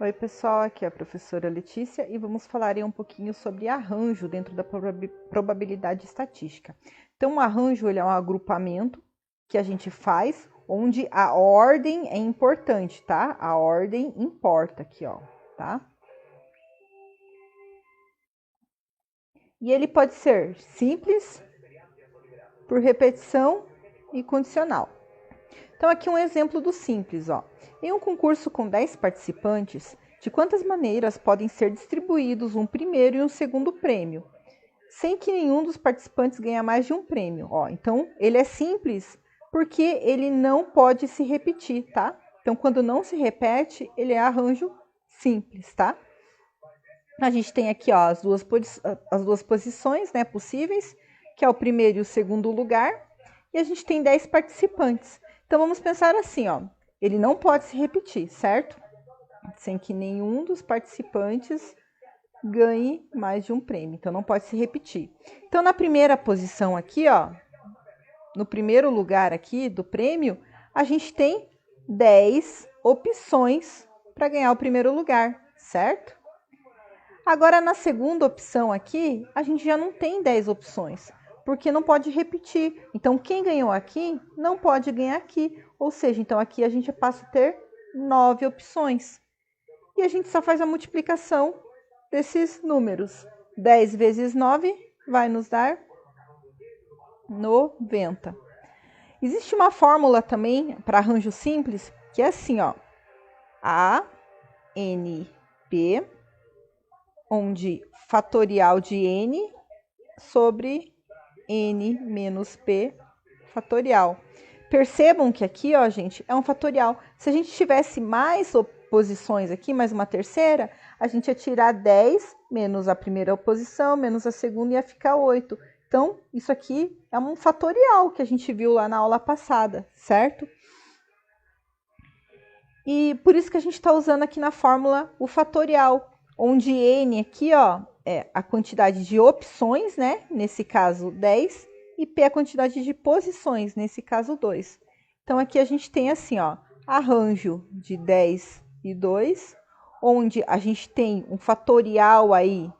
Oi, pessoal, aqui é a professora Letícia e vamos falar aí um pouquinho sobre arranjo dentro da probabilidade estatística. Então, o arranjo ele é um agrupamento que a gente faz onde a ordem é importante, tá? A ordem importa aqui, ó, tá? E ele pode ser simples, por repetição e condicional. Então, aqui um exemplo do simples, ó. Em um concurso com 10 participantes, de quantas maneiras podem ser distribuídos um primeiro e um segundo prêmio, sem que nenhum dos participantes ganhe mais de um prêmio, ó. Então, ele é simples porque ele não pode se repetir, tá? Então, quando não se repete, ele é arranjo simples, tá? A gente tem aqui, ó, as duas posições, né, possíveis, que é o primeiro e o segundo lugar, e a gente tem 10 participantes. Então, vamos pensar assim, ó, ele não pode se repetir, certo? Sem que nenhum dos participantes ganhe mais de um prêmio. Então, não pode se repetir. Então, na primeira posição aqui, ó, no primeiro lugar aqui do prêmio, a gente tem 10 opções para ganhar o primeiro lugar, certo? Agora, na segunda opção aqui, a gente já não tem 10 opções, porque não pode repetir. Então, quem ganhou aqui não pode ganhar aqui. Ou seja, então aqui a gente passa a ter 9 opções. E a gente só faz a multiplicação desses números. 10 vezes 9 vai nos dar 90. Existe uma fórmula também para arranjo simples, que é assim, ó. ANP, onde fatorial de n sobre n menos p fatorial. Percebam que aqui, ó, gente, é um fatorial. Se a gente tivesse mais oposições aqui, mais uma terceira, a gente ia tirar 10 menos a primeira oposição, menos a segunda, ia ficar 8. Então, isso aqui é um fatorial que a gente viu lá na aula passada, certo? E por isso que a gente está usando aqui na fórmula o fatorial, onde n aqui, ó, é a quantidade de opções, né? Nesse caso, 10, e p a quantidade de posições, nesse caso, 2. Então, aqui a gente tem assim, ó, arranjo de 10 e 2, onde a gente tem um fatorial aí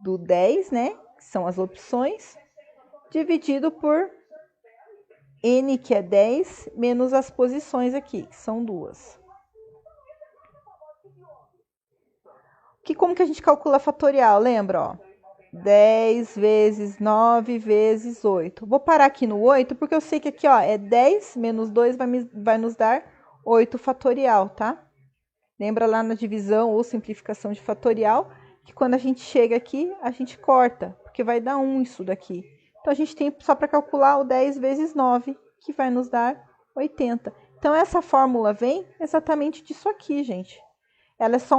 do 10, né? Que são as opções, dividido por n, que é 10, menos as posições aqui, que são 2. Como que a gente calcula fatorial? Lembra, ó? 10 vezes 9 vezes 8. Vou parar aqui no 8, porque eu sei que aqui, ó, é 10 menos 2 vai nos dar 8 fatorial, tá? Lembra lá na divisão ou simplificação de fatorial, que quando a gente chega aqui, a gente corta, porque vai dar 1 isso daqui. Então, a gente tem só para calcular o 10 vezes 9, que vai nos dar 80. Então, essa fórmula vem exatamente disso aqui, gente. Ela é só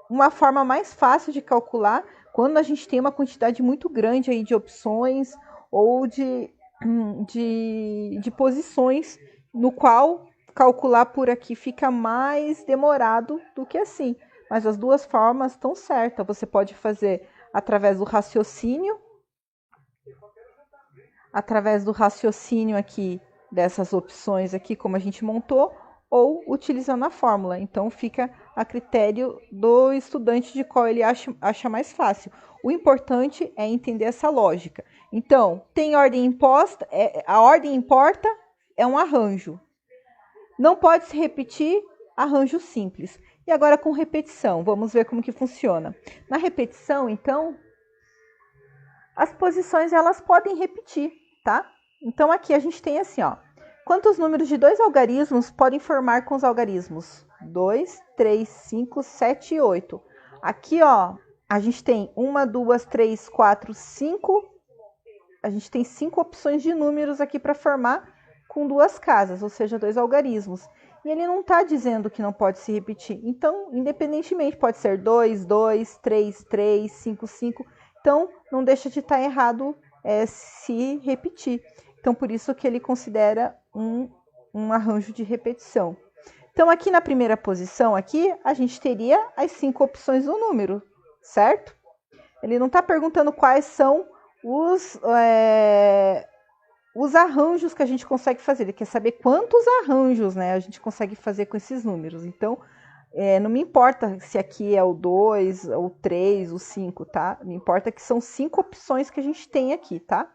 uma forma mais fácil de calcular quando a gente tem uma quantidade muito grande aí de opções ou de posições, no qual calcular por aqui fica mais demorado do que assim. Mas as duas formas estão certas. Você pode fazer através do raciocínio aqui dessas opções aqui, como a gente montou, ou utilizando a fórmula. Então, fica a critério do estudante de qual ele acha mais fácil. O importante é entender essa lógica. Então, tem ordem imposta, a ordem importa, é um arranjo. Não pode se repetir, arranjo simples. E agora com repetição, vamos ver como que funciona. Na repetição, então, as posições elas podem repetir, tá? Então, aqui a gente tem assim, ó. Quantos números de 2 algarismos podem formar com os algarismos? 2, 3, 5, 7 e 8. Aqui, ó, a gente tem 1, 2, 3, 4, 5. A gente tem 5 opções de números aqui para formar com 2 casas, ou seja, 2 algarismos. E ele não está dizendo que não pode se repetir. Então, independentemente, pode ser 2, 2, 3, 3, 5, 5. Então, não deixa de estar errado se repetir. Então, por isso que ele considera um arranjo de repetição. Então, aqui na primeira posição, aqui, a gente teria as 5 opções do número, certo? Ele não está perguntando quais são os arranjos que a gente consegue fazer. Ele quer saber quantos arranjos, né, a gente consegue fazer com esses números. Então, Não me importa se aqui é o 2, o 3, o 5, tá? Me importa que são 5 opções que a gente tem aqui, tá?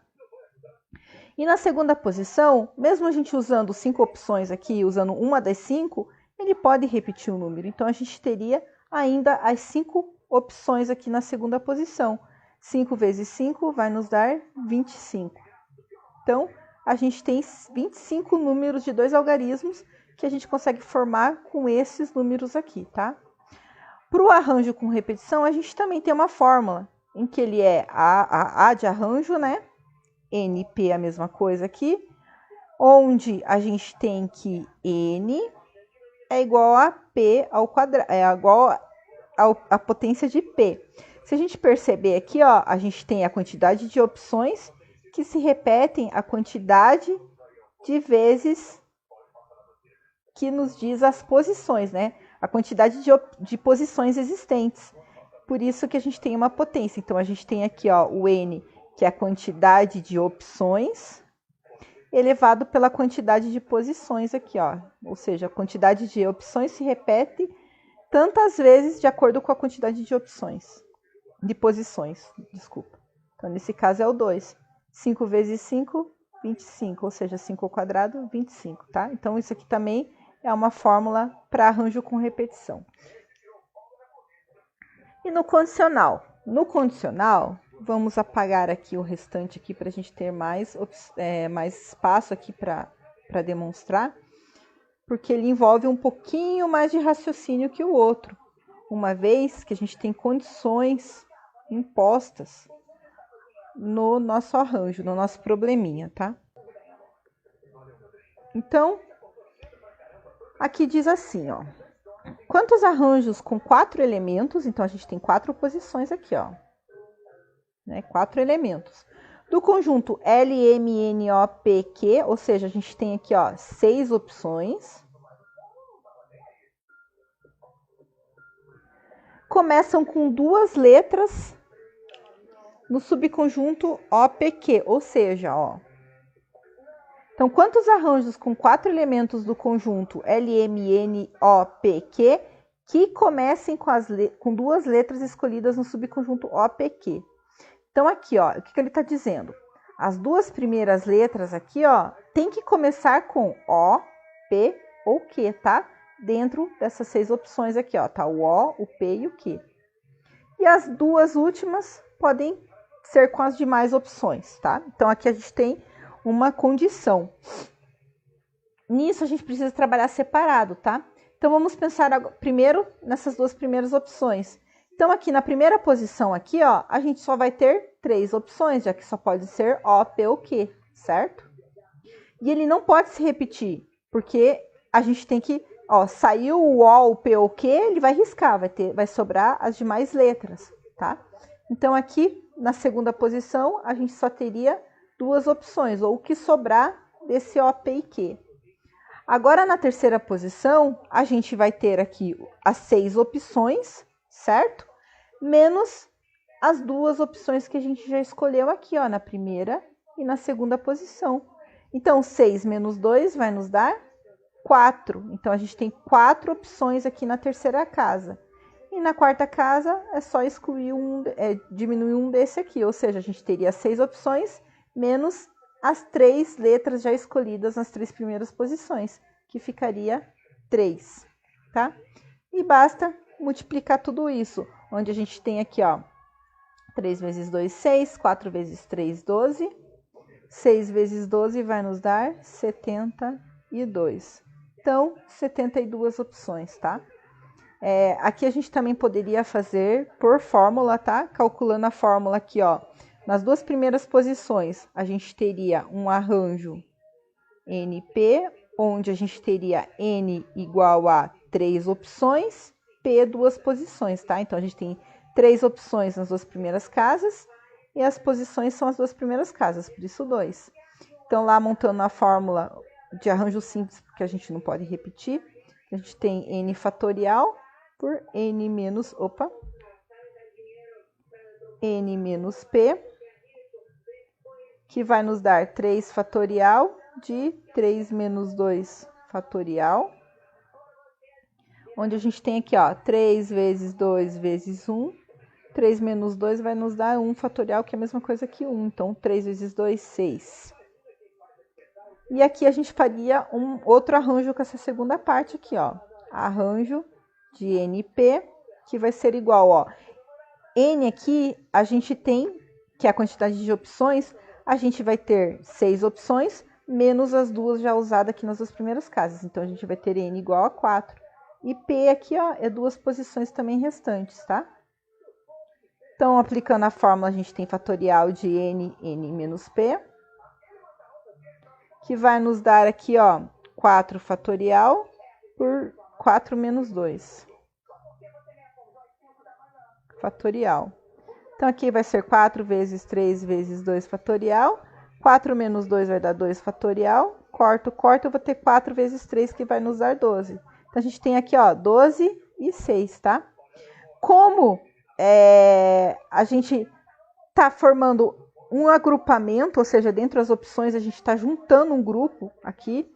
E na segunda posição, mesmo a gente usando 5 opções aqui, usando uma das 5, ele pode repetir o número. Então, a gente teria ainda as 5 opções aqui na segunda posição. 5 vezes 5 vai nos dar 25. Então, a gente tem 25 números de 2 algarismos que a gente consegue formar com esses números aqui, tá? Para o arranjo com repetição, a gente também tem uma fórmula, em que ele é A de arranjo, né? NP a mesma coisa aqui, onde a gente tem que N é igual a P ao quadrado, é igual a potência de P. Se a gente perceber aqui, ó, a gente tem a quantidade de opções que se repetem a quantidade de vezes que nos diz as posições, né? A quantidade de posições existentes. Por isso que a gente tem uma potência. Então, a gente tem aqui, ó, o N, que é a quantidade de opções, elevado pela quantidade de posições aqui, ó. Ou seja, a quantidade de opções se repete tantas vezes de acordo com a quantidade de opções. De posições, desculpa. Então, nesse caso é o 2. 5 vezes 5, 25. Ou seja, 5 ao quadrado, 25, tá? Então, isso aqui também é uma fórmula para arranjo com repetição. E no condicional? No condicional, vamos apagar aqui o restante aqui para a gente ter mais espaço aqui para demonstrar, porque ele envolve um pouquinho mais de raciocínio que o outro, uma vez que a gente tem condições impostas no nosso arranjo, no nosso probleminha, tá? Então, aqui diz assim, ó. Quantos arranjos com 4 elementos? Então, a gente tem 4 posições aqui, ó. Né? 4 elementos. Do conjunto LMNOPQ, ou seja, a gente tem aqui, ó, 6 opções. Começam com 2 letras no subconjunto OPQ, ou seja, ó. Então, quantos arranjos com 4 elementos do conjunto LMNOPQ que comecem com 2 letras escolhidas no subconjunto OPQ? Então, aqui, ó, o que ele está dizendo? As 2 primeiras letras aqui, ó, tem que começar com O, P ou Q, tá? Dentro dessas 6 opções aqui, ó, tá o O, o P e o Q. E as 2 últimas podem ser com as demais opções, tá? Então, aqui a gente tem uma condição. Nisso, a gente precisa trabalhar separado, tá? Então, vamos pensar primeiro nessas 2 primeiras opções. Então, aqui na primeira posição aqui, ó, a gente só vai ter 3 opções, já que só pode ser O, P ou Q, certo? E ele não pode se repetir, porque a gente tem que, ó, saiu o O, o P ou o Q, ele vai riscar, vai sobrar as demais letras, tá? Então, aqui na segunda posição, a gente só teria 2 opções, ou o que sobrar desse O, P e Q. Agora, na terceira posição, a gente vai ter aqui as 6 opções, certo? Menos as 2 opções que a gente já escolheu aqui, ó, na primeira e na segunda posição. Então, 6 menos 2 vai nos dar 4. Então, a gente tem 4 opções aqui na terceira casa. E na quarta casa, é só excluir diminuir um desse aqui. Ou seja, a gente teria 6 opções menos as 3 letras já escolhidas nas 3 primeiras posições, que ficaria 3, tá? E basta multiplicar tudo isso, onde a gente tem aqui, ó, 3 vezes 2, 6, 4 vezes 3, 12, 6 vezes 12 vai nos dar 72. Então, 72 opções, tá? Aqui a gente também poderia fazer por fórmula, tá? Calculando a fórmula aqui, ó. Nas 2 primeiras posições, a gente teria um arranjo NP, onde a gente teria N igual a 3 opções, P 2 posições, tá? Então, a gente tem 3 opções nas 2 primeiras casas e as posições são as 2 primeiras casas, por isso 2. Então, lá montando a fórmula de arranjo simples, porque a gente não pode repetir, a gente tem N fatorial por N menos, N menos P, que vai nos dar 3 fatorial de 3 menos 2 fatorial. onde a gente tem aqui, ó, 3 vezes 2 vezes 1. 3 menos 2 vai nos dar 1 fatorial, que é a mesma coisa que 1. Então, 3 vezes 2, 6. E aqui a gente faria um outro arranjo com essa segunda parte aqui, ó. Arranjo de NP, que vai ser igual, ó. N aqui, a gente tem, que é a quantidade de opções, a gente vai ter 6 opções, menos as duas já usadas aqui nas duas primeiras casas. Então, a gente vai ter N igual a 4. E P aqui, ó, é duas posições também restantes, tá? Então, aplicando a fórmula, a gente tem fatorial de N menos P, que vai nos dar aqui, ó, 4 fatorial por 4 menos 2. Fatorial. Então, aqui vai ser 4 vezes 3 vezes 2 fatorial. 4 menos 2 vai dar 2 fatorial. Corto, eu vou ter 4 vezes 3, que vai nos dar 12. Então, a gente tem aqui, ó, 12 e 6, tá? Como a gente está formando um agrupamento, ou seja, dentro das opções a gente está juntando um grupo aqui,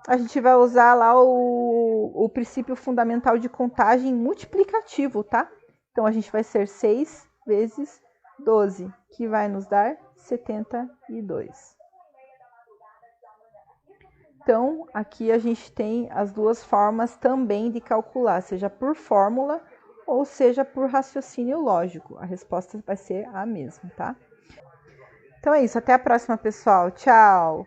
a gente vai usar lá o princípio fundamental de contagem multiplicativo, tá? Então, a gente vai ser 6 vezes 12, que vai nos dar 72. Então, aqui a gente tem as duas formas também de calcular, seja por fórmula ou seja por raciocínio lógico. A resposta vai ser a mesma, tá? Então é isso, até a próxima, pessoal. Tchau!